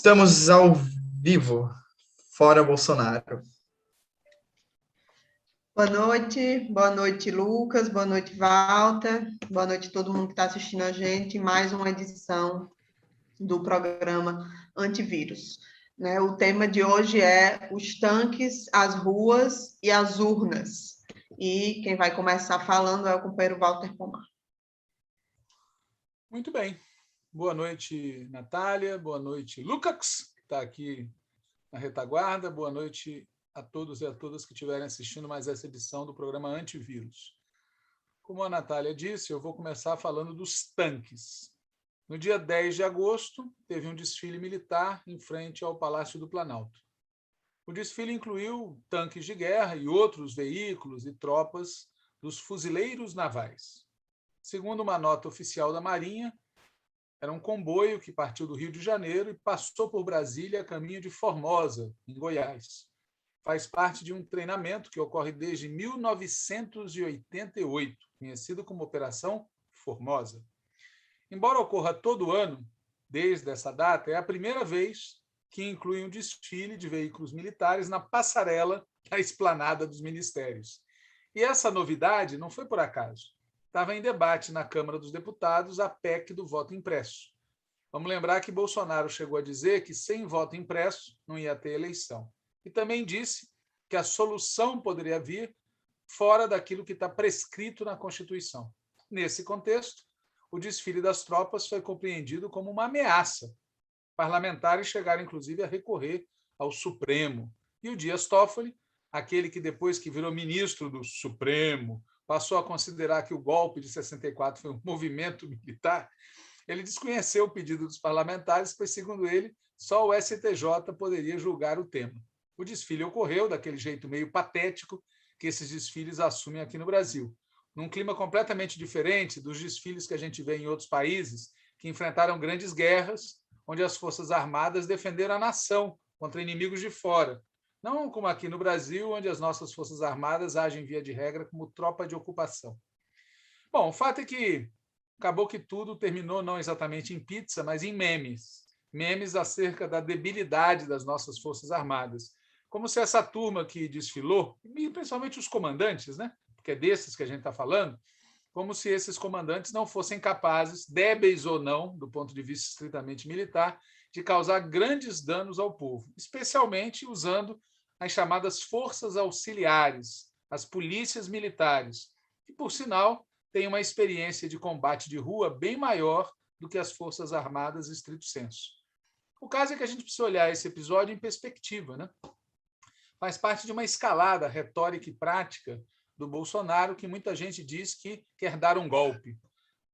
Estamos ao vivo, fora Bolsonaro. Boa noite, Lucas, boa noite, Walter, boa noite a todo mundo que está assistindo a gente, mais uma edição do programa Antivírus. O tema de hoje é os tanques, as ruas e as urnas. E quem vai começar falando é o companheiro Walter Pomar. Muito bem. Boa noite, Natália. Boa noite, Lucas, que está aqui na retaguarda. Boa noite a todos e a todas que estiverem assistindo mais essa edição do programa Antivírus. Como a Natália disse, eu vou começar falando dos tanques. No dia 10 de agosto, teve um desfile militar em frente ao Palácio do Planalto. O desfile incluiu tanques de guerra e outros veículos e tropas dos fuzileiros navais. Segundo uma nota oficial da Marinha, era um comboio que partiu do Rio de Janeiro e passou por Brasília a caminho de Formosa, em Goiás. Faz parte de um treinamento que ocorre desde 1988, conhecido como Operação Formosa. Embora ocorra todo ano, desde essa data, é a primeira vez que inclui um desfile de veículos militares na passarela da esplanada dos ministérios. E essa novidade não foi por acaso. Estava em debate na Câmara dos Deputados a PEC do voto impresso. Vamos lembrar que Bolsonaro chegou a dizer que sem voto impresso não ia ter eleição. E também disse que a solução poderia vir fora daquilo que está prescrito na Constituição. Nesse contexto, o desfile das tropas foi compreendido como uma ameaça. Parlamentares chegaram, inclusive, a recorrer ao Supremo. E o Dias Toffoli, aquele que depois que virou ministro do Supremo, passou a considerar que o golpe de 64 foi um movimento militar, ele desconheceu o pedido dos parlamentares, pois, segundo ele, só o STJ poderia julgar o tema. O desfile ocorreu daquele jeito meio patético que esses desfiles assumem aqui no Brasil, num clima completamente diferente dos desfiles que a gente vê em outros países que enfrentaram grandes guerras, onde as Forças Armadas defenderam a nação contra inimigos de fora. Não como aqui no Brasil, onde as nossas Forças Armadas agem, via de regra, como tropa de ocupação. Bom, o fato é que acabou que tudo terminou não exatamente em pizza, mas em memes. Memes acerca da debilidade das nossas Forças Armadas. Como se essa turma que desfilou, e principalmente os comandantes, né? Porque é desses que a gente está falando, como se esses comandantes não fossem capazes, débeis ou não, do ponto de vista estritamente militar, de causar grandes danos ao povo, especialmente usando as chamadas forças auxiliares, as polícias militares, que, por sinal, têm uma experiência de combate de rua bem maior do que as Forças Armadas estrito sensu. O caso é que a gente precisa olhar esse episódio em perspectiva, né? Faz parte de uma escalada retórica e prática do Bolsonaro, que muita gente diz que quer dar um golpe.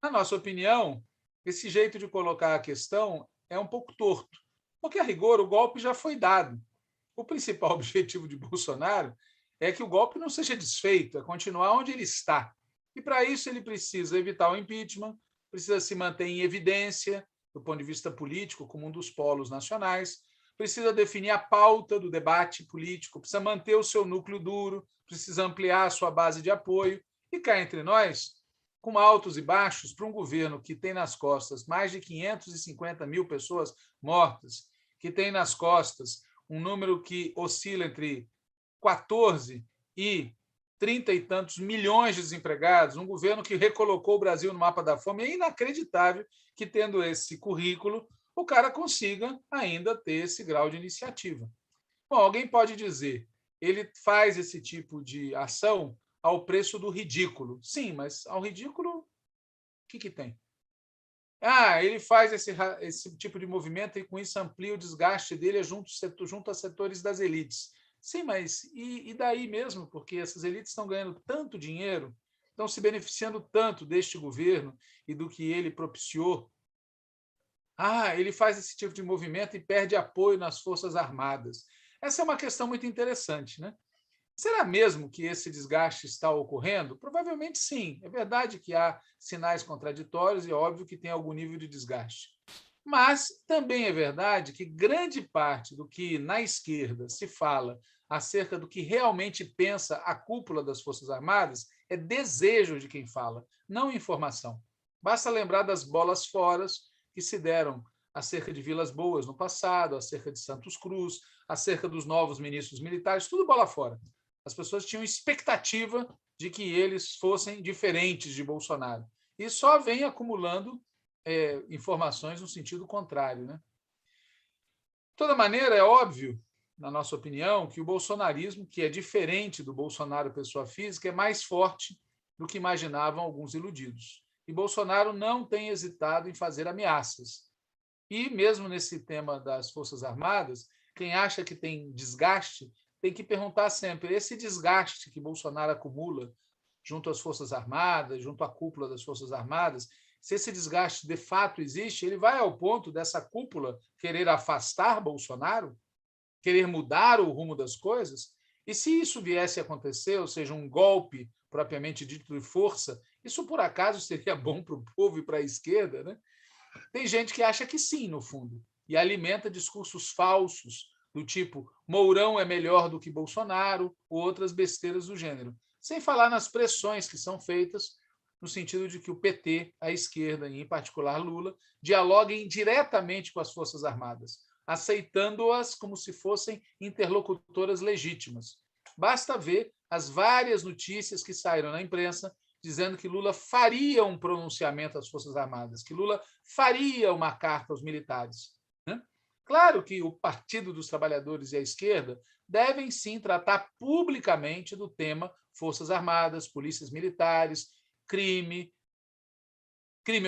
Na nossa opinião, esse jeito de colocar a questão é um pouco torto, porque, a rigor, o golpe já foi dado. O principal objetivo de Bolsonaro é que o golpe não seja desfeito, é continuar onde ele está. E, para isso, ele precisa evitar o impeachment, precisa se manter em evidência, do ponto de vista político, como um dos polos nacionais, precisa definir a pauta do debate político, precisa manter o seu núcleo duro, precisa ampliar a sua base de apoio. E cá entre nós, com altos e baixos, para um governo que tem nas costas mais de 550 mil pessoas mortas, que tem nas costas um número que oscila entre 14 e 30 e tantos milhões de desempregados, um governo que recolocou o Brasil no mapa da fome, é inacreditável que, tendo esse currículo, o cara consiga ainda ter esse grau de iniciativa. Bom, alguém pode dizer, ele faz esse tipo de ação ao preço do ridículo. Sim, mas ao ridículo, o que tem? Ele faz esse tipo de movimento e, com isso, amplia o desgaste dele junto a setores das elites. Sim, mas e daí mesmo? Porque essas elites estão ganhando tanto dinheiro, estão se beneficiando tanto deste governo e do que ele propiciou. Ele faz esse tipo de movimento e perde apoio nas Forças Armadas. Essa é uma questão muito interessante, né? Será mesmo que esse desgaste está ocorrendo? Provavelmente sim. É verdade que há sinais contraditórios e é óbvio que tem algum nível de desgaste. Mas também é verdade que grande parte do que na esquerda se fala acerca do que realmente pensa a cúpula das Forças Armadas é desejo de quem fala, não informação. Basta lembrar das bolas fora que se deram acerca de Vilas Boas no passado, acerca de Santos Cruz, acerca dos novos ministros militares, tudo bola fora. As pessoas tinham expectativa de que eles fossem diferentes de Bolsonaro. E só vem acumulando informações no sentido contrário, né? De toda maneira, é óbvio, na nossa opinião, que o bolsonarismo, que é diferente do Bolsonaro pessoa física, é mais forte do que imaginavam alguns iludidos. E Bolsonaro não tem hesitado em fazer ameaças. E mesmo nesse tema das Forças Armadas, quem acha que tem desgaste tem que perguntar sempre, esse desgaste que Bolsonaro acumula junto às Forças Armadas, junto à cúpula das Forças Armadas, se esse desgaste de fato existe, ele vai ao ponto dessa cúpula querer afastar Bolsonaro, querer mudar o rumo das coisas? E se isso viesse a acontecer, ou seja, um golpe propriamente dito de força, isso por acaso seria bom para o povo e para a esquerda, né? Tem gente que acha que sim, no fundo, e alimenta discursos falsos, do tipo Mourão é melhor do que Bolsonaro, ou outras besteiras do gênero. Sem falar nas pressões que são feitas no sentido de que o PT, a esquerda, e em particular Lula, dialoguem diretamente com as Forças Armadas, aceitando-as como se fossem interlocutoras legítimas. Basta ver as várias notícias que saíram na imprensa dizendo que Lula faria um pronunciamento às Forças Armadas, que Lula faria uma carta aos militares. Claro que o Partido dos Trabalhadores e a esquerda devem sim tratar publicamente do tema Forças Armadas, polícias militares, crime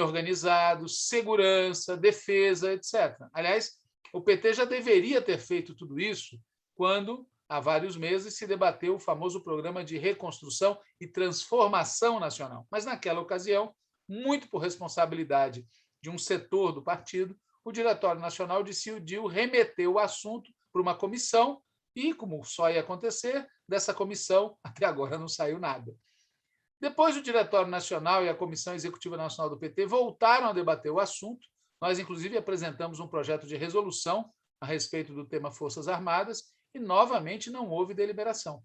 organizado, segurança, defesa, etc. Aliás, o PT já deveria ter feito tudo isso quando, há vários meses, se debateu o famoso programa de reconstrução e transformação nacional. Mas, naquela ocasião, muito por responsabilidade de um setor do partido, o Diretório Nacional decidiu remeter o assunto para uma comissão e, como só ia acontecer, dessa comissão até agora não saiu nada. Depois, o Diretório Nacional e a Comissão Executiva Nacional do PT voltaram a debater o assunto. Nós, inclusive, apresentamos um projeto de resolução a respeito do tema Forças Armadas e, novamente, não houve deliberação.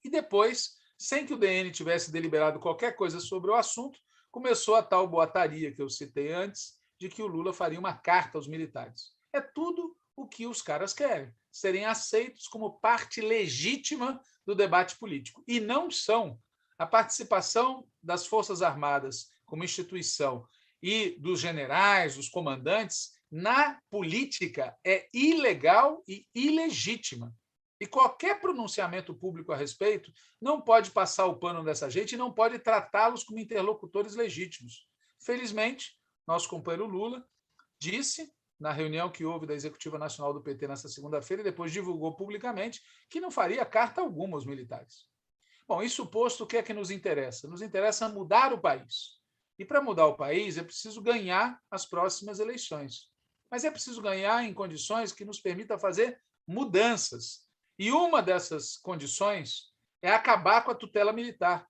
E depois, sem que o DN tivesse deliberado qualquer coisa sobre o assunto, começou a tal boataria que eu citei antes, de que o Lula faria uma carta aos militares. É tudo o que os caras querem, serem aceitos como parte legítima do debate político. E não são. A participação das Forças Armadas como instituição e dos generais, dos comandantes, na política é ilegal e ilegítima. E qualquer pronunciamento público a respeito não pode passar o pano dessa gente e não pode tratá-los como interlocutores legítimos. Felizmente, nosso companheiro Lula disse, na reunião que houve da Executiva Nacional do PT nesta segunda-feira, e depois divulgou publicamente, que não faria carta alguma aos militares. Bom, isso posto, o que é que nos interessa? Nos interessa mudar o país. E para mudar o país é preciso ganhar as próximas eleições. Mas é preciso ganhar em condições que nos permitam fazer mudanças. E uma dessas condições é acabar com a tutela militar.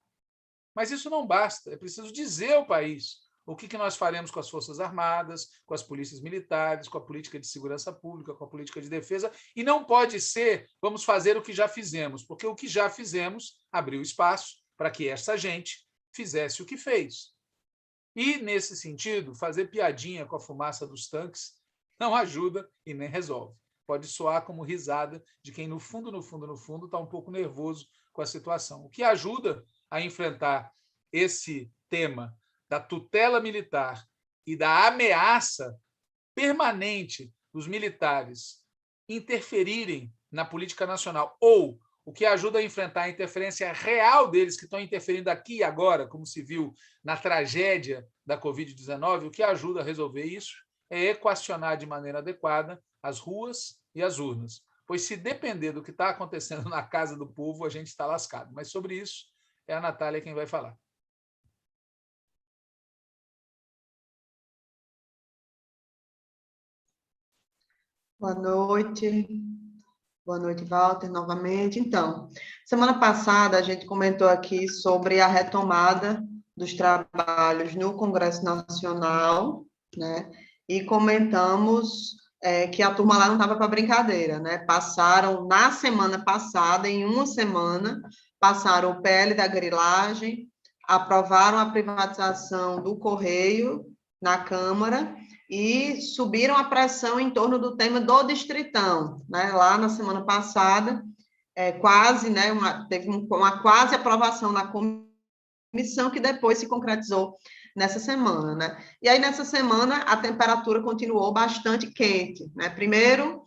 Mas isso não basta, é preciso dizer ao país o que nós faremos com as Forças Armadas, com as polícias militares, com a política de segurança pública, com a política de defesa, e não pode ser, vamos fazer o que já fizemos, porque o que já fizemos abriu espaço para que essa gente fizesse o que fez. E, nesse sentido, fazer piadinha com a fumaça dos tanques não ajuda e nem resolve. Pode soar como risada de quem, no fundo, está um pouco nervoso com a situação. O que ajuda a enfrentar esse tema da tutela militar e da ameaça permanente dos militares interferirem na política nacional, ou o que ajuda a enfrentar a interferência real deles, que estão interferindo aqui e agora, como se viu na tragédia da Covid-19, o que ajuda a resolver isso é equacionar de maneira adequada as ruas e as urnas. Pois, se depender do que está acontecendo na casa do povo, a gente está lascado. Mas sobre isso, é a Natália quem vai falar. Boa noite, Walter, novamente. Então, semana passada a gente comentou aqui sobre a retomada dos trabalhos no Congresso Nacional, né? E comentamos que a turma lá não estava para brincadeira, né? Passaram, na semana passada, em uma semana, passaram o PL da grilagem, aprovaram a privatização do Correio na Câmara e subiram a pressão em torno do tema do Distritão, né? Lá na semana passada, quase, né, teve uma quase aprovação na comissão, que depois se concretizou nessa semana, né? E aí, nessa semana, a temperatura continuou bastante quente, né? Primeiro,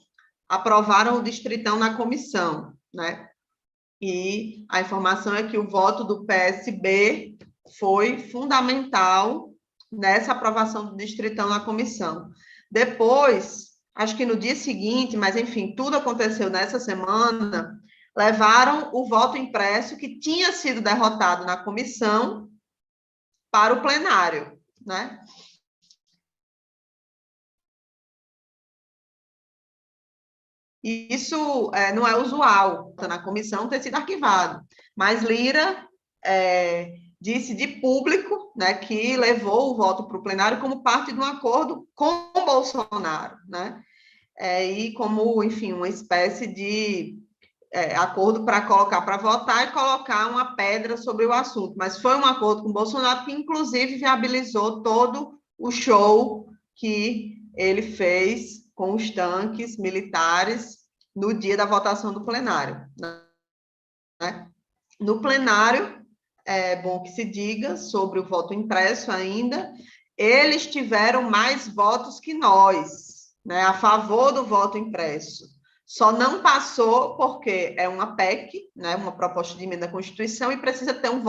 aprovaram o Distritão na comissão, né? E a informação é que o voto do PSB foi fundamental nessa aprovação do Distritão na comissão. Depois, acho que no dia seguinte, mas enfim, tudo aconteceu nessa semana, levaram o voto impresso que tinha sido derrotado na comissão para o plenário, né? Isso não é usual na comissão ter sido arquivado, mas Lira disse de público, né, que levou o voto para o plenário como parte de um acordo com o Bolsonaro, né? E como, enfim, uma espécie de acordo para colocar para votar e colocar uma pedra sobre o assunto. Mas foi um acordo com o Bolsonaro que, inclusive, viabilizou todo o show que ele fez com os tanques militares no dia da votação do plenário, né? No plenário, é bom que se diga sobre o voto impresso ainda, eles tiveram mais votos que nós, né, a favor do voto impresso. Só não passou porque é uma PEC, né, uma proposta de emenda à Constituição, e precisa ter um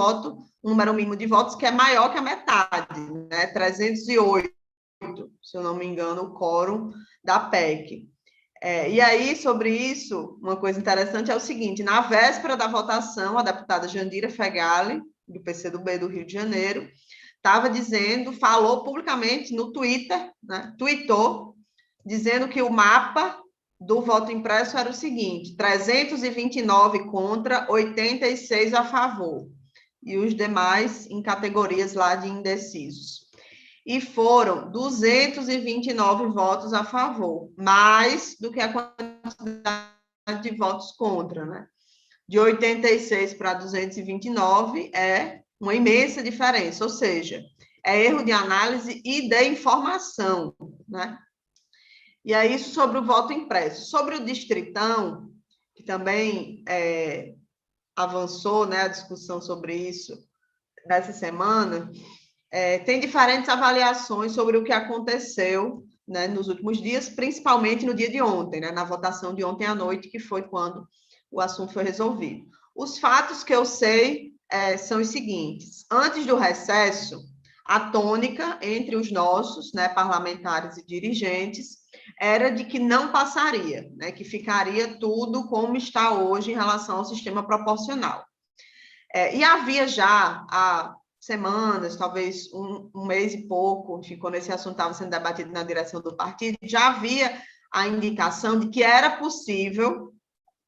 número mínimo de votos que é maior que a metade, né, 308, se eu não me engano, o quórum da PEC. E aí, sobre isso, uma coisa interessante é o seguinte: na véspera da votação, a deputada Jandira Fegali, do PCdoB do Rio de Janeiro, estava falou publicamente no Twitter, né, tweetou, dizendo que o mapa do voto impresso era o seguinte: 329 contra, 86 a favor, e os demais em categorias lá de indecisos. E foram 229 votos a favor, mais do que a quantidade de votos contra, né? De 86 para 229 é uma imensa diferença, ou seja, é erro de análise e de informação, né? E é isso sobre o voto impresso. Sobre o Distritão, que também avançou, né, a discussão sobre isso nessa semana, tem diferentes avaliações sobre o que aconteceu, né, nos últimos dias, principalmente no dia de ontem, né, na votação de ontem à noite, que foi quando o assunto foi resolvido. Os fatos que eu sei são os seguintes: antes do recesso, a tônica entre os nossos, né, parlamentares e dirigentes, era de que não passaria, né, que ficaria tudo como está hoje em relação ao sistema proporcional. E havia já há semanas, talvez um mês e pouco, enfim, quando esse assunto estava sendo debatido na direção do partido, já havia a indicação de que era possível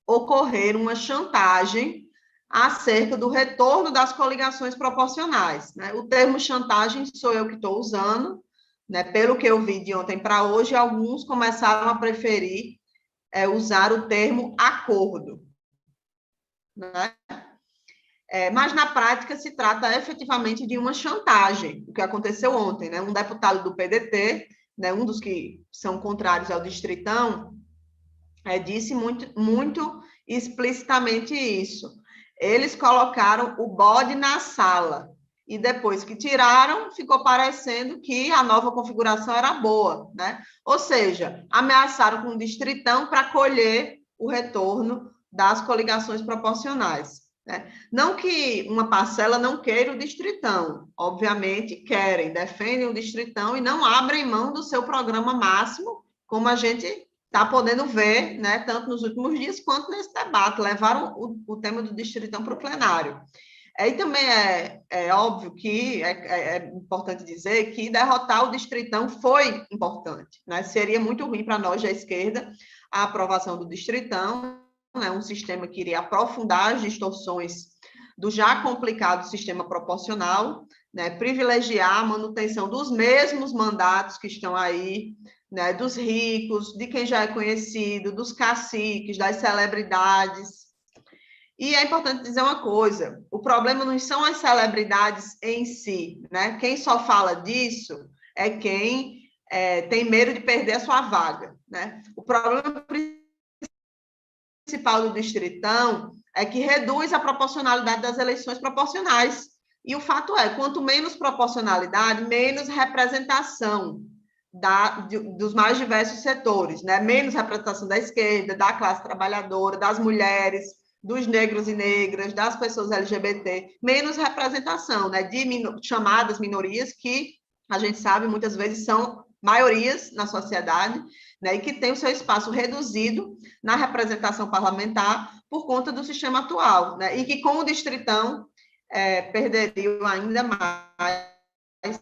ocorrer uma chantagem acerca do retorno das coligações proporcionais, né? O termo chantagem sou eu que estou usando, né? Pelo que eu vi de ontem para hoje, alguns começaram a preferir usar o termo acordo, né? Mas, na prática, se trata efetivamente de uma chantagem, o que aconteceu ontem, né? Um deputado do PDT, né, um dos que são contrários ao Distritão, disse muito explicitamente isso. Eles colocaram o bode na sala, e depois que tiraram, ficou parecendo que a nova configuração era boa, né? Ou seja, ameaçaram com o Distritão para colher o retorno das coligações proporcionais, né? Não que uma parcela não queira o Distritão, obviamente querem, defendem o Distritão e não abrem mão do seu programa máximo, como a gente está podendo ver, né, tanto nos últimos dias quanto nesse debate, levaram o tema do Distritão para o plenário. E também é óbvio que é importante dizer que derrotar o Distritão foi importante, né? Seria muito ruim para nós da esquerda a aprovação do Distritão, né, um sistema que iria aprofundar as distorções do já complicado sistema proporcional, né, privilegiar a manutenção dos mesmos mandatos que estão aí, né, dos ricos, de quem já é conhecido, dos caciques, das celebridades. E é importante dizer uma coisa: o problema não são as celebridades em si, né? Quem só fala disso é quem tem medo de perder a sua vaga, né? O problema principal do Distritão é que reduz a proporcionalidade das eleições proporcionais. E o fato é, quanto menos proporcionalidade, menos representação dos mais diversos setores, né? Menos representação da esquerda, da classe trabalhadora, das mulheres, dos negros e negras, das pessoas LGBT, menos representação, né? De chamadas minorias que a gente sabe muitas vezes são maiorias na sociedade, né? E que tem o seu espaço reduzido na representação parlamentar por conta do sistema atual, né? E que com o Distritão perderiam ainda mais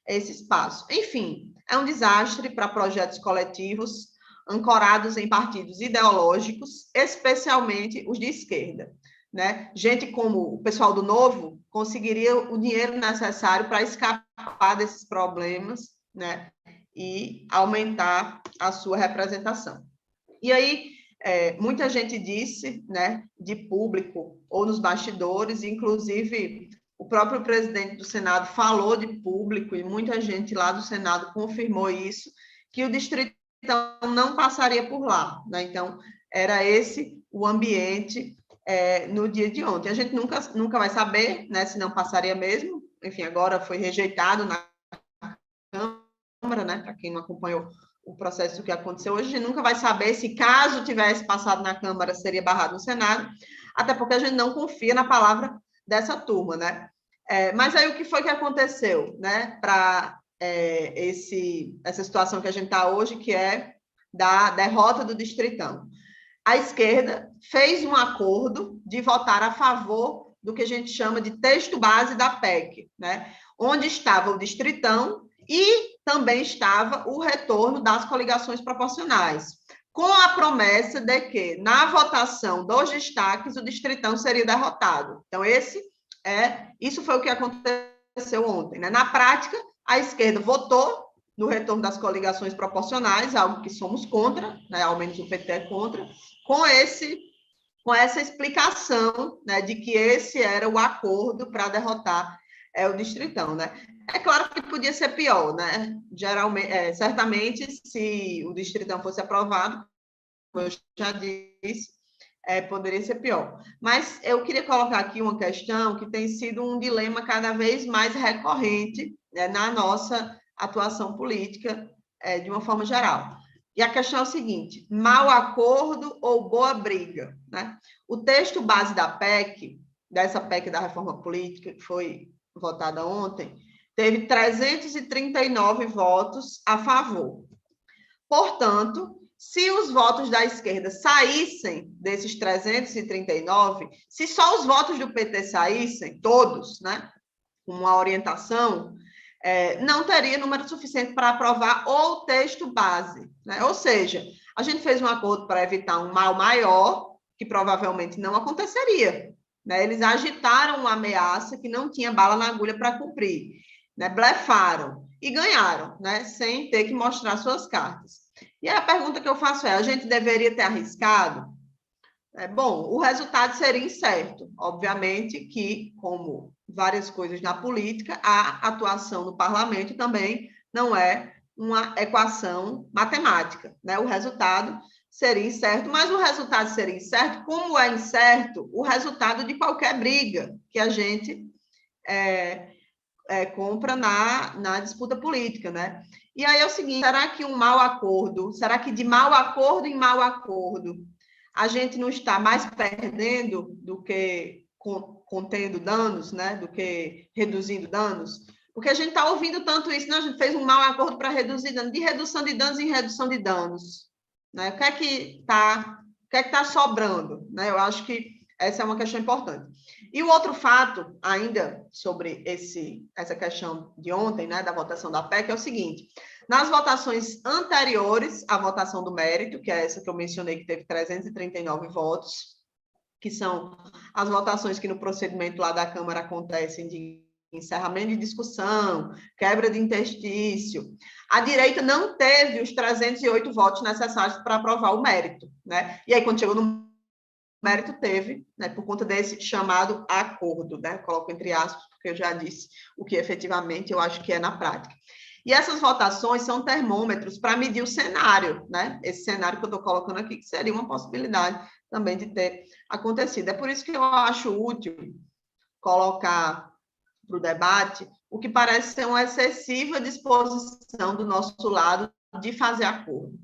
esse espaço. Enfim, é um desastre para projetos coletivos ancorados em partidos ideológicos, especialmente os de esquerda, né? Gente como o pessoal do Novo conseguiria o dinheiro necessário para escapar desses problemas, né? E aumentar a sua representação. E aí, muita gente disse, né, de público ou nos bastidores, inclusive o próprio presidente do Senado falou de público e muita gente lá do Senado confirmou isso, que o Distritão não passaria por lá, né? Então, era esse o ambiente no dia de ontem. A gente nunca vai saber, né, se não passaria mesmo. Enfim, agora foi rejeitado na Câmara, né, para quem não acompanhou o processo do que aconteceu hoje, a gente nunca vai saber se, caso tivesse passado na Câmara, seria barrado no Senado, até porque a gente não confia na palavra dessa turma, né? Mas aí o que foi que aconteceu, né, para essa situação que a gente está hoje, que é da derrota do Distritão? A esquerda fez um acordo de votar a favor do que a gente chama de texto base da PEC, né? Onde estava o Distritão e também estava o retorno das coligações proporcionais, com a promessa de que, na votação dos destaques, o Distritão seria derrotado. Então, isso foi o que aconteceu ontem, né? Na prática, a esquerda votou no retorno das coligações proporcionais, algo que somos contra, né? Ao menos o PT é contra, com essa explicação, né, de que esse era o acordo para derrotar o Distritão, né? É claro que podia ser pior, né? Certamente, se o Distritão fosse aprovado, como eu já disse, poderia ser pior. Mas eu queria colocar aqui uma questão que tem sido um dilema cada vez mais recorrente, né, na nossa atuação política, de uma forma geral. E a questão é o seguinte: mau acordo ou boa briga, né? O texto base da PEC, dessa PEC da reforma política, que foi votada ontem, teve 339 votos a favor. Portanto, se os votos da esquerda saíssem desses 339, se só os votos do PT saíssem, todos, né, com uma orientação, não teria número suficiente para aprovar o texto base, né? Ou seja, a gente fez um acordo para evitar um mal maior, que provavelmente não aconteceria, né? Eles agitaram uma ameaça que não tinha bala na agulha para cumprir, né? Blefaram e ganharam, né? Sem ter que mostrar suas cartas. E a pergunta que eu faço a gente deveria ter arriscado? Bom, o resultado seria incerto. Obviamente que, como várias coisas na política, a atuação no parlamento também não é uma equação matemática, né? O resultado seria incerto, mas o resultado seria incerto, como é incerto o resultado de qualquer briga que a gente compra na disputa política, né? E aí é o seguinte: será que um mau acordo, será que de mau acordo em mau acordo, a gente não está mais perdendo do que contendo danos, né? Do que reduzindo danos? Porque a gente está ouvindo tanto isso, né? A gente fez um mau acordo para reduzir danos, de redução de danos em redução de danos, né? O que é que está sobrando, né? Eu acho que essa é uma questão importante. E o outro fato, ainda sobre essa questão de ontem, né, da votação da PEC, é o seguinte: nas votações anteriores à votação do mérito, que é essa que eu mencionei, que teve 339 votos, que são as votações que no procedimento lá da Câmara acontecem de encerramento de discussão, quebra de interstício, a direita não teve os 308 votos necessários para aprovar o mérito, né? E aí, quando chegou no mérito, teve, né, por conta desse chamado acordo, né? Coloco entre aspas, porque eu já disse o que efetivamente eu acho que é na prática. E essas votações são termômetros para medir o cenário, né? Esse cenário que eu estou colocando aqui, que seria uma possibilidade também de ter acontecido. É por isso que eu acho útil colocar para o debate o que parece ser uma excessiva disposição do nosso lado de fazer acordo.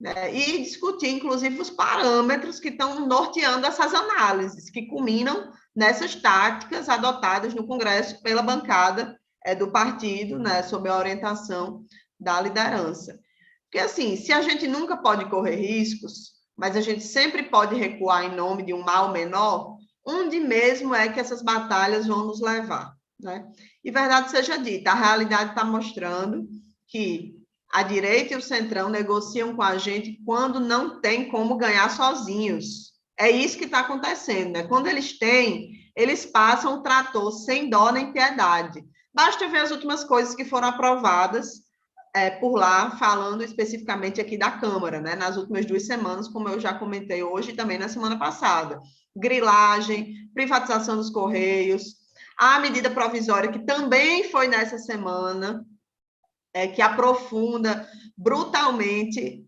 Né? E discutir, inclusive, os parâmetros que estão norteando essas análises, que culminam nessas táticas adotadas no Congresso pela bancada do partido, né, sob a orientação da liderança. Porque, assim, se a gente nunca pode correr riscos, mas a gente sempre pode recuar em nome de um mal menor, onde mesmo é que essas batalhas vão nos levar? Né? E verdade seja dita, a realidade está mostrando que a direita e o centrão negociam com a gente quando não tem como ganhar sozinhos. É isso que está acontecendo, né? Quando eles têm, eles passam o trator sem dó nem piedade. Basta ver as últimas coisas que foram aprovadas por lá, falando especificamente aqui da Câmara, né? Nas últimas 2 semanas, como eu já comentei hoje e também na semana passada. Grilagem, privatização dos Correios, a medida provisória que também foi nessa semana, que aprofunda brutalmente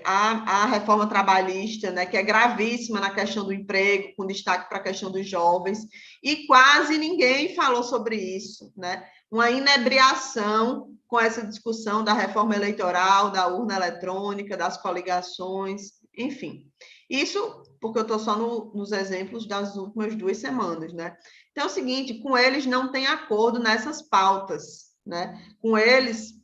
a reforma trabalhista, né, que é gravíssima na questão do emprego, com destaque para a questão dos jovens, e quase ninguém falou sobre isso, né? Uma inebriação com essa discussão da reforma eleitoral, da urna eletrônica, das coligações, enfim. Isso porque eu estou só nos exemplos das últimas 2 semanas, né? Então é o seguinte, com eles não tem acordo nessas pautas, né? Com eles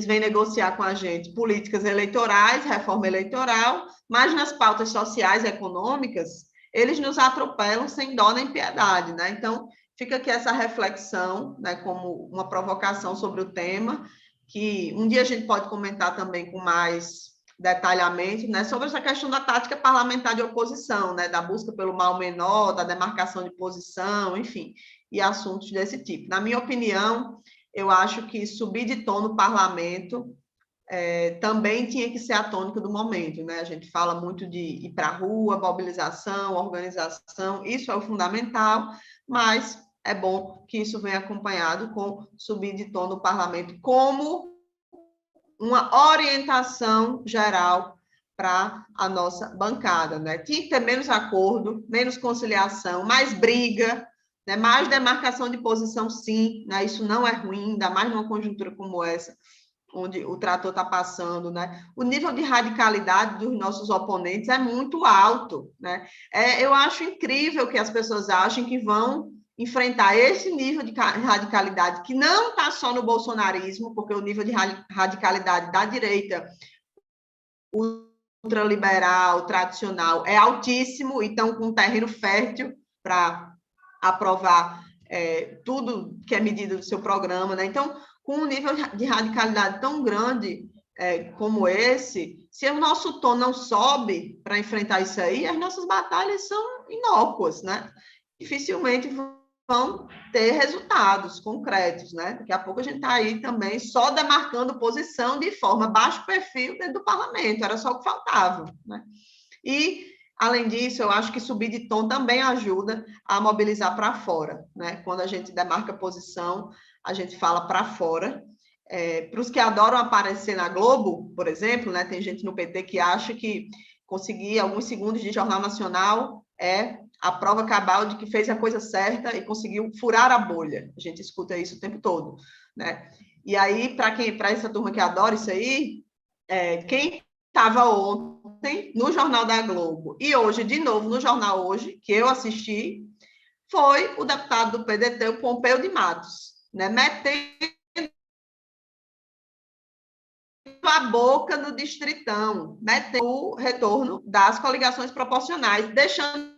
vêm negociar com a gente políticas eleitorais, reforma eleitoral, mas nas pautas sociais e econômicas, eles nos atropelam sem dó nem piedade, né? Então, fica aqui essa reflexão, né, como uma provocação sobre o tema, que um dia a gente pode comentar também com mais detalhamento, né, sobre essa questão da tática parlamentar de oposição, né, da busca pelo mal menor, da demarcação de posição, enfim, e assuntos desse tipo. Na minha opinião, eu acho que subir de tom no parlamento também tinha que ser a tônica do momento, né? A gente fala muito de ir para a rua, mobilização, organização, isso é o fundamental, mas é bom que isso venha acompanhado com subir de tom no parlamento como uma orientação geral para a nossa bancada, né? Tinha que ter menos acordo, menos conciliação, mais briga, né? Mais demarcação de posição, sim, né? Isso não é ruim, ainda mais numa conjuntura como essa, onde o trator está passando, né? O nível de radicalidade dos nossos oponentes é muito alto, né? Eu acho incrível que as pessoas achem que vão enfrentar esse nível de radicalidade, que não está só no bolsonarismo, porque o nível de radicalidade da direita ultraliberal, tradicional, é altíssimo, então com terreno fértil para aprovar tudo que é medida do seu programa, né? Então, com um nível de radicalidade tão grande como esse, se o nosso tom não sobe para enfrentar isso aí, as nossas batalhas são inócuas, né? Dificilmente vão ter resultados concretos, né? Daqui a pouco a gente está aí também só demarcando posição de forma baixo perfil dentro do parlamento, era só o que faltava, né? E, além disso, eu acho que subir de tom também ajuda a mobilizar para fora, né? Quando a gente demarca posição, a gente fala para fora. Para os que adoram aparecer na Globo, por exemplo, né? Tem gente no PT que acha que conseguir alguns segundos de Jornal Nacional é a prova cabal de que fez a coisa certa e conseguiu furar a bolha. A gente escuta isso o tempo todo, né? E aí, para essa turma que adora isso aí, quem estava ontem no Jornal da Globo e hoje, de novo, no Jornal Hoje, que eu assisti, foi o deputado do PDT, o Pompeu de Matos, né? Metendo a boca no Distritão, metendo o retorno das coligações proporcionais, deixando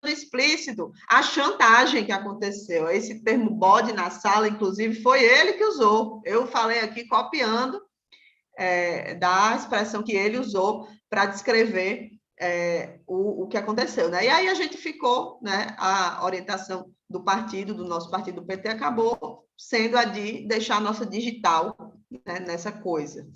explícito a chantagem que aconteceu. Esse termo bode na sala, inclusive, foi ele que usou. Eu falei aqui copiando da expressão que ele usou para descrever o que aconteceu, né? E aí a gente ficou, né? A orientação do partido, do nosso partido, do PT, acabou sendo a de deixar a nossa digital, né, nessa coisa,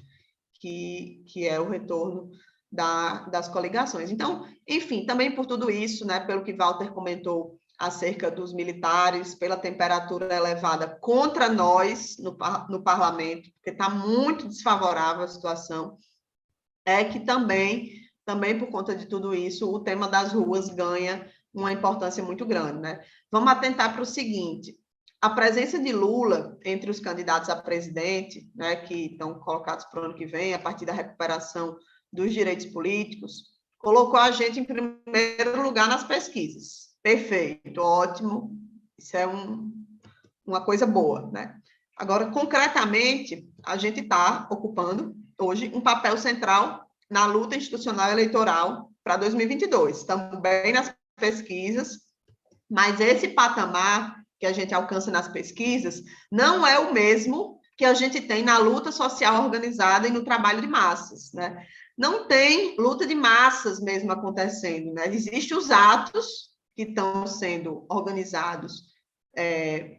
que é o retorno das coligações. Então, enfim, também por tudo isso, né, pelo que Walter comentou acerca dos militares, pela temperatura elevada contra nós no parlamento, porque está muito desfavorável a situação, é que também por conta de tudo isso, o tema das ruas ganha uma importância muito grande, né? Vamos atentar para o seguinte: a presença de Lula entre os candidatos a presidente, né, que estão colocados para o ano que vem, a partir da recuperação dos direitos políticos, colocou a gente em primeiro lugar nas pesquisas. Perfeito, ótimo, isso é uma coisa boa, né? Agora, concretamente, a gente está ocupando hoje um papel central na luta institucional eleitoral para 2022. Estamos bem nas pesquisas, mas esse patamar que a gente alcança nas pesquisas não é o mesmo que a gente tem na luta social organizada e no trabalho de massas, né? Não tem luta de massas mesmo acontecendo, né? Existem os atos que estão sendo organizados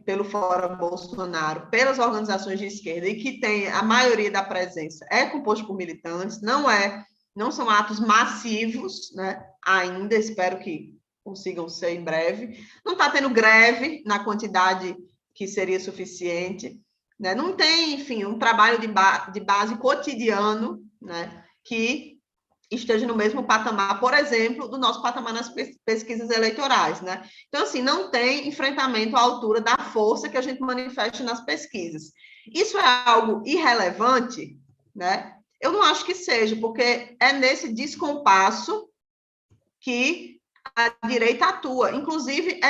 pelo Fórum Bolsonaro, pelas organizações de esquerda, e que tem a maioria da presença é composto por militantes, não são atos massivos, né? Ainda, espero que consigam ser em breve. Não está tendo greve na quantidade que seria suficiente, né? Não tem, enfim, um trabalho de base cotidiano, né, que esteja no mesmo patamar, por exemplo, do nosso patamar nas pesquisas eleitorais, né? Então, assim, não tem enfrentamento à altura da força que a gente manifesta nas pesquisas. Isso é algo irrelevante, né? Eu não acho que seja, porque é nesse descompasso que a direita atua. Inclusive,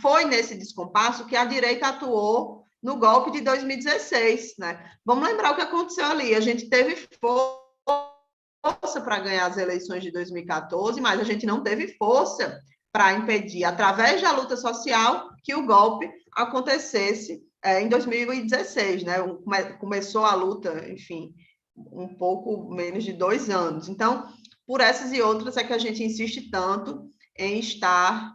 foi nesse descompasso que a direita atuou no golpe de 2016, né? Vamos lembrar o que aconteceu ali. A gente teve força para ganhar as eleições de 2014, mas a gente não teve força para impedir, através da luta social, que o golpe acontecesse em 2016, né? Começou a luta, enfim, um pouco menos de 2 anos. Então, por essas e outras é que a gente insiste tanto em estar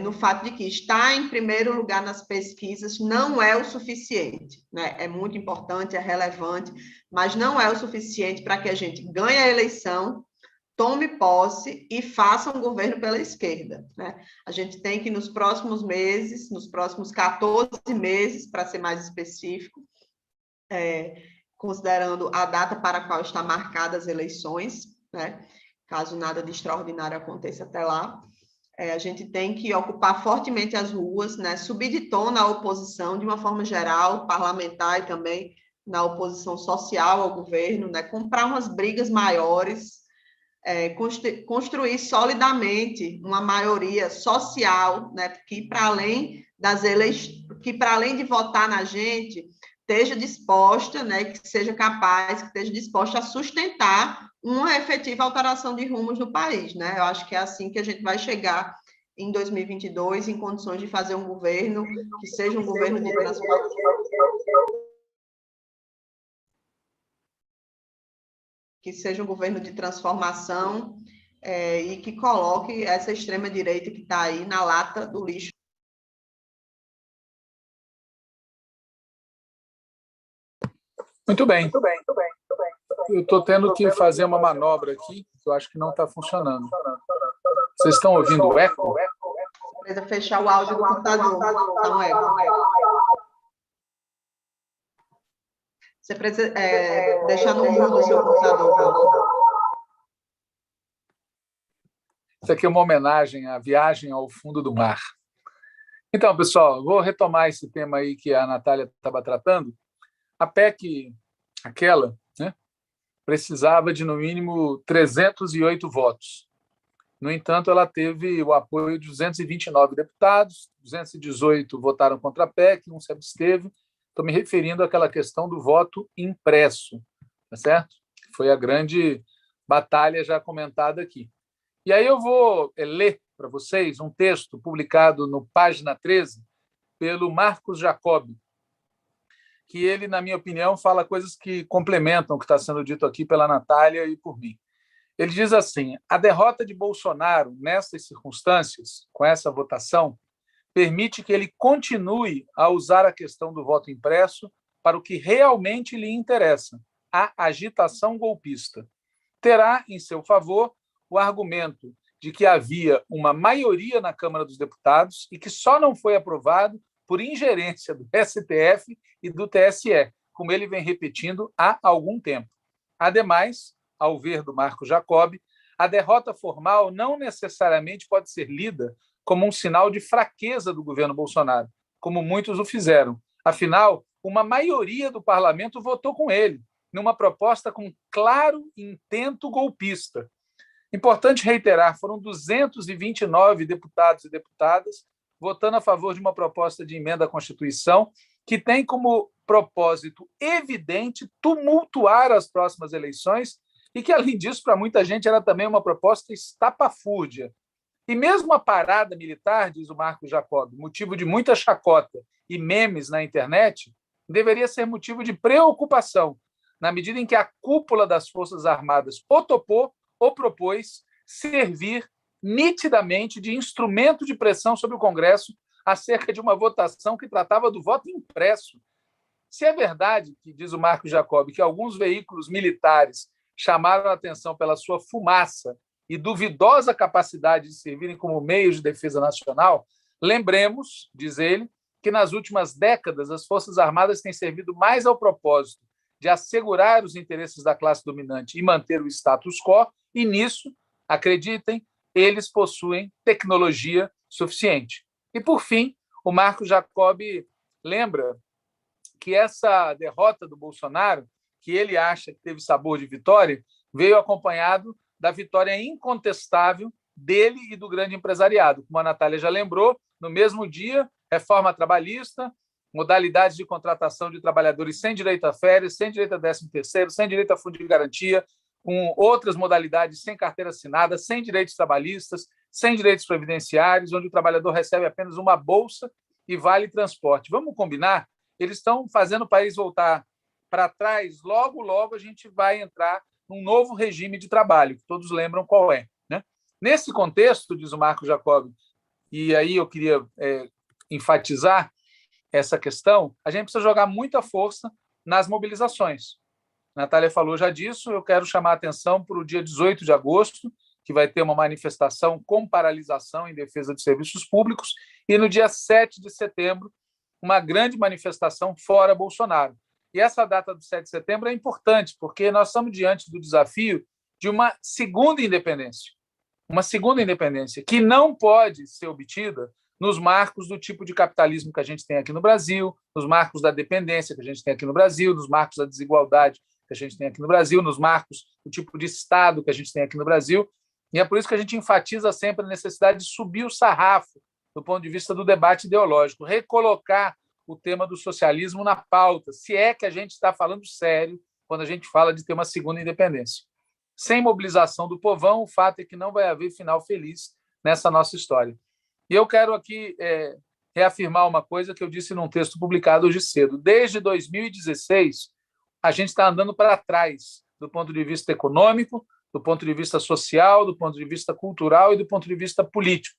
no fato de que estar em primeiro lugar nas pesquisas não é o suficiente, né? É muito importante, é relevante, mas não é o suficiente para que a gente ganhe a eleição, tome posse e faça um governo pela esquerda, né? A gente tem que, nos próximos meses, nos próximos 14 meses, para ser mais específico, considerando a data para a qual está marcada as eleições, né? Caso nada de extraordinário aconteça até lá, a gente tem que ocupar fortemente as ruas, né? Subir de tom na oposição, de uma forma geral, parlamentar e também na oposição social ao governo, né? Comprar umas brigas maiores, construir solidamente uma maioria social, né? Que para além de votar na gente, esteja disposta, né? Que seja capaz, que esteja disposta a sustentar uma efetiva alteração de rumos no país, né? Eu acho que é assim que a gente vai chegar em 2022 em condições de fazer um governo que seja um governo de transformação, e que coloque essa extrema-direita que está aí na lata do lixo. Muito bem. Eu estou tendo que fazer uma manobra aqui, que eu acho que não está funcionando. Vocês estão ouvindo o eco? Precisa fechar o áudio do computador. Tá um eco. Você precisa deixar no mudo o seu computador. Isso aqui é uma homenagem à viagem ao fundo do mar. Então, pessoal, vou retomar esse tema aí que a Natália estava tratando. A PEC, aquela, né, precisava de, no mínimo, 308 votos. No entanto, ela teve o apoio de 229 deputados, 218 votaram contra a PEC, um se absteve. Estou me referindo àquela questão do voto impresso, tá certo? Foi a grande batalha já comentada aqui. E aí eu vou ler para vocês um texto publicado no Página 13 pelo Marcos Jacob, que ele, na minha opinião, fala coisas que complementam o que está sendo dito aqui pela Natália e por mim. Ele diz assim: a derrota de Bolsonaro nessas circunstâncias, com essa votação, permite que ele continue a usar a questão do voto impresso para o que realmente lhe interessa, a agitação golpista. Terá em seu favor o argumento de que havia uma maioria na Câmara dos Deputados e que só não foi aprovado por ingerência do STF e do TSE, como ele vem repetindo há algum tempo. Ademais, ao ver do Marco Jacob, a derrota formal não necessariamente pode ser lida como um sinal de fraqueza do governo Bolsonaro, como muitos o fizeram. Afinal, uma maioria do parlamento votou com ele, numa proposta com claro intento golpista. Importante reiterar, foram 229 deputados e deputadas votando a favor de uma proposta de emenda à Constituição que tem como propósito evidente tumultuar as próximas eleições e que, além disso, para muita gente era também uma proposta estapafúrdia. E mesmo a parada militar, diz o Marco Jacob, motivo de muita chacota e memes na internet, deveria ser motivo de preocupação, na medida em que a cúpula das Forças Armadas ou topou ou propôs servir nitidamente de instrumento de pressão sobre o Congresso acerca de uma votação que tratava do voto impresso. Se é verdade, que diz o Marco Jacob, que alguns veículos militares chamaram a atenção pela sua fumaça e duvidosa capacidade de servirem como meios de defesa nacional, lembremos, diz ele, que nas últimas décadas as Forças Armadas têm servido mais ao propósito de assegurar os interesses da classe dominante e manter o status quo, e nisso, acreditem, eles possuem tecnologia suficiente. E, por fim, o Marco Jacob lembra que essa derrota do Bolsonaro, que ele acha que teve sabor de vitória, veio acompanhado da vitória incontestável dele e do grande empresariado. Como a Natália já lembrou, no mesmo dia, reforma trabalhista, modalidades de contratação de trabalhadores sem direito a férias, sem direito a 13º, sem direito a fundo de garantia, com outras modalidades sem carteira assinada, sem direitos trabalhistas, sem direitos previdenciários, onde o trabalhador recebe apenas uma bolsa e vale transporte. Vamos combinar? Eles estão fazendo o país voltar para trás. Logo, logo, a gente vai entrar num novo regime de trabalho, que todos lembram qual é, né? Nesse contexto, diz o Marco Jacob, e aí eu queria enfatizar essa questão, a gente precisa jogar muita força nas mobilizações. A Natália falou já disso, eu quero chamar a atenção para o dia 18 de agosto, que vai ter uma manifestação com paralisação em defesa de serviços públicos, e no dia 7 de setembro, uma grande manifestação fora Bolsonaro. E essa data do 7 de setembro é importante, porque nós estamos diante do desafio de uma segunda independência que não pode ser obtida nos marcos do tipo de capitalismo que a gente tem aqui no Brasil, nos marcos da dependência que a gente tem aqui no Brasil, nos marcos da desigualdade que a gente tem aqui no Brasil, nos marcos do tipo de Estado que a gente tem aqui no Brasil. E é por isso que a gente enfatiza sempre a necessidade de subir o sarrafo do ponto de vista do debate ideológico, recolocar o tema do socialismo na pauta, se é que a gente está falando sério quando a gente fala de ter uma segunda independência. Sem mobilização do povão, o fato é que não vai haver final feliz nessa nossa história. E eu quero aqui reafirmar uma coisa que eu disse num texto publicado hoje cedo. Desde 2016, a gente está andando para trás do ponto de vista econômico, do ponto de vista social, do ponto de vista cultural e do ponto de vista político.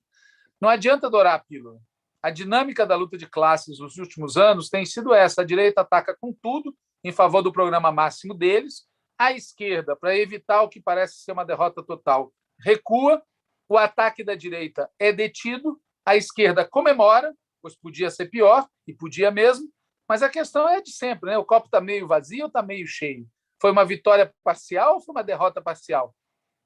Não adianta adorar a pílula. A dinâmica da luta de classes nos últimos anos tem sido essa. A direita ataca com tudo em favor do programa máximo deles. A esquerda, para evitar o que parece ser uma derrota total, recua. O ataque da direita é detido. A esquerda comemora, pois podia ser pior, e podia mesmo, mas a questão é de sempre, né? O copo está meio vazio ou está meio cheio? Foi uma vitória parcial ou foi uma derrota parcial?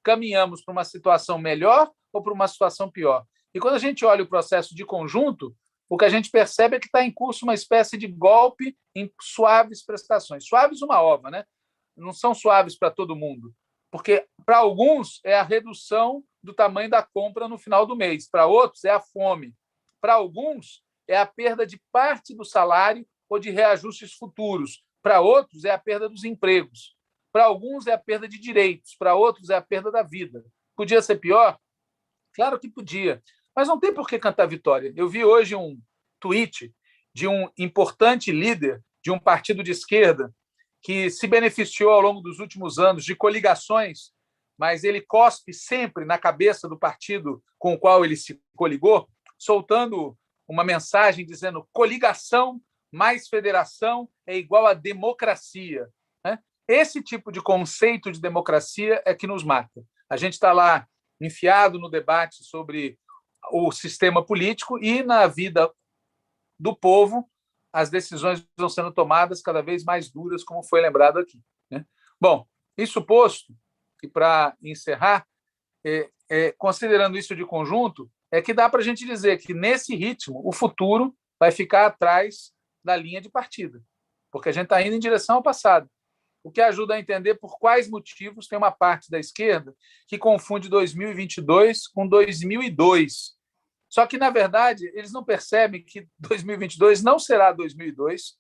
Caminhamos para uma situação melhor ou para uma situação pior? E quando a gente olha o processo de conjunto, o que a gente percebe é que está em curso uma espécie de golpe em suaves prestações. Suaves uma ova, né? Não são suaves para todo mundo, porque para alguns é a redução do tamanho da compra no final do mês, para outros é a fome, para alguns é a perda de parte do salário ou de reajustes futuros, para outros é a perda dos empregos, para alguns é a perda de direitos, para outros é a perda da vida. Podia ser pior? Claro que podia, mas não tem por que cantar vitória. Eu vi hoje um tweet de um importante líder de um partido de esquerda que se beneficiou ao longo dos últimos anos de coligações, mas ele cospe sempre na cabeça do partido com o qual ele se coligou, soltando uma mensagem dizendo: coligação mais federação é igual a democracia. Esse tipo de conceito de democracia é que nos mata. A gente está lá enfiado no debate sobre o sistema político e na vida do povo as decisões vão sendo tomadas cada vez mais duras, como foi lembrado aqui, né? Bom, isso posto, e para encerrar, considerando isso de conjunto, é que dá para a gente dizer que, nesse ritmo, o futuro vai ficar atrás da linha de partida, porque a gente está indo em direção ao passado, o que ajuda a entender por quais motivos tem uma parte da esquerda que confunde 2022 com 2002. Só que, na verdade, eles não percebem que 2022 não será 2002,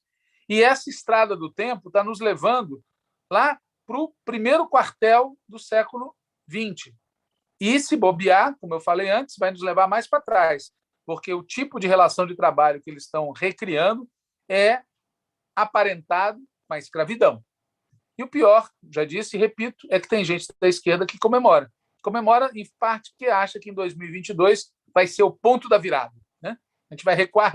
e essa estrada do tempo está nos levando lá para o primeiro quartel do século XX. E, se bobear, como eu falei antes, vai nos levar mais para trás, porque o tipo de relação de trabalho que eles estão recriando é aparentado com a escravidão. E o pior, já disse e repito, é que tem gente da esquerda que comemora. Comemora, em parte, porque acha que em 2022 vai ser o ponto da virada, né? A gente vai recuar,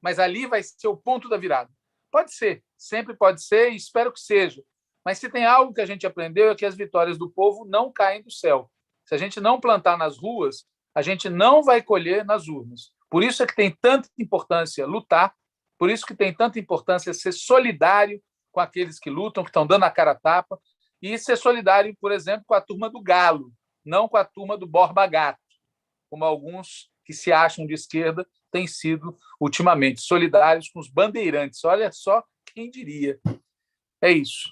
mas ali vai ser o ponto da virada. Pode ser, sempre pode ser, e espero que seja. Mas se tem algo que a gente aprendeu é que as vitórias do povo não caem do céu. Se a gente não plantar nas ruas, a gente não vai colher nas urnas. Por isso é que tem tanta importância lutar, por isso que tem tanta importância ser solidário com aqueles que lutam, que estão dando a cara a tapa, e ser solidário, por exemplo, com a turma do Galo, não com a turma do Borba Gato, como alguns que se acham de esquerda têm sido ultimamente, solidários com os bandeirantes. Olha só, quem diria. É isso.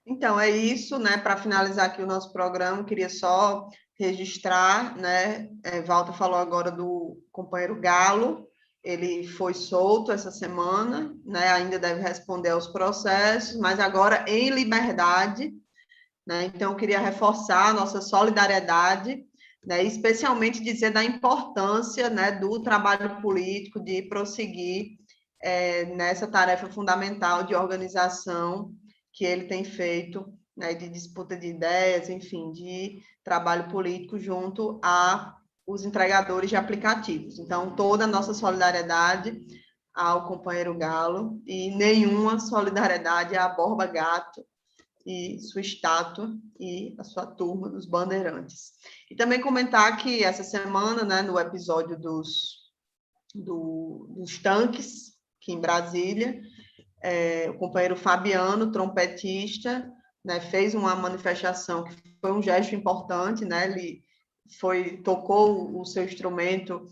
Então, é isso, né? Para finalizar aqui o nosso programa, queria só registrar, né? Walter falou agora do companheiro Galo, ele foi solto essa semana, né? Ainda deve responder aos processos, mas agora em liberdade, né? Então, eu queria reforçar a nossa solidariedade, né? Especialmente dizer da importância, né, do trabalho político, de prosseguir nessa tarefa fundamental de organização que ele tem feito, né, de disputa de ideias, enfim, de trabalho político junto a os entregadores de aplicativos. Então, toda a nossa solidariedade ao companheiro Galo e nenhuma solidariedade à Borba Gato e sua estátua e a sua turma dos bandeirantes. E também comentar que essa semana, né, no episódio dos tanques, aqui em Brasília, o companheiro Fabiano, trompetista, né, fez uma manifestação que foi um gesto importante, né, ele tocou o seu instrumento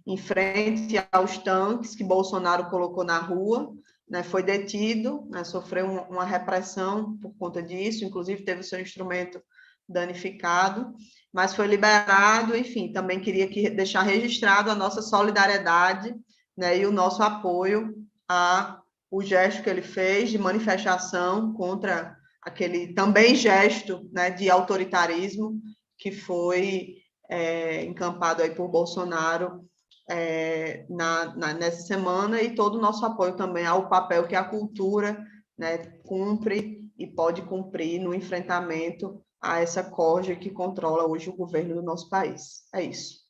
em frente aos tanques que Bolsonaro colocou na rua, né, foi detido, né, sofreu uma repressão por conta disso, inclusive teve o seu instrumento danificado, mas foi liberado. Enfim, também queria deixar registrado a nossa solidariedade, né, e o nosso apoio o gesto que ele fez de manifestação contra aquele também gesto, né, de autoritarismo que foi encampado aí por Bolsonaro nessa semana, e todo o nosso apoio também ao papel que a cultura, né, cumpre e pode cumprir no enfrentamento a essa corja que controla hoje o governo do nosso país. É isso.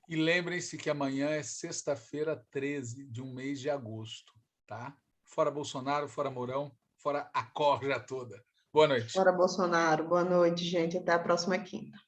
E lembrem-se que amanhã é sexta-feira, 13 de um mês de agosto, tá? Fora Bolsonaro, fora Mourão, fora a corja toda. Boa noite. Fora Bolsonaro. Boa noite, gente. Até a próxima quinta.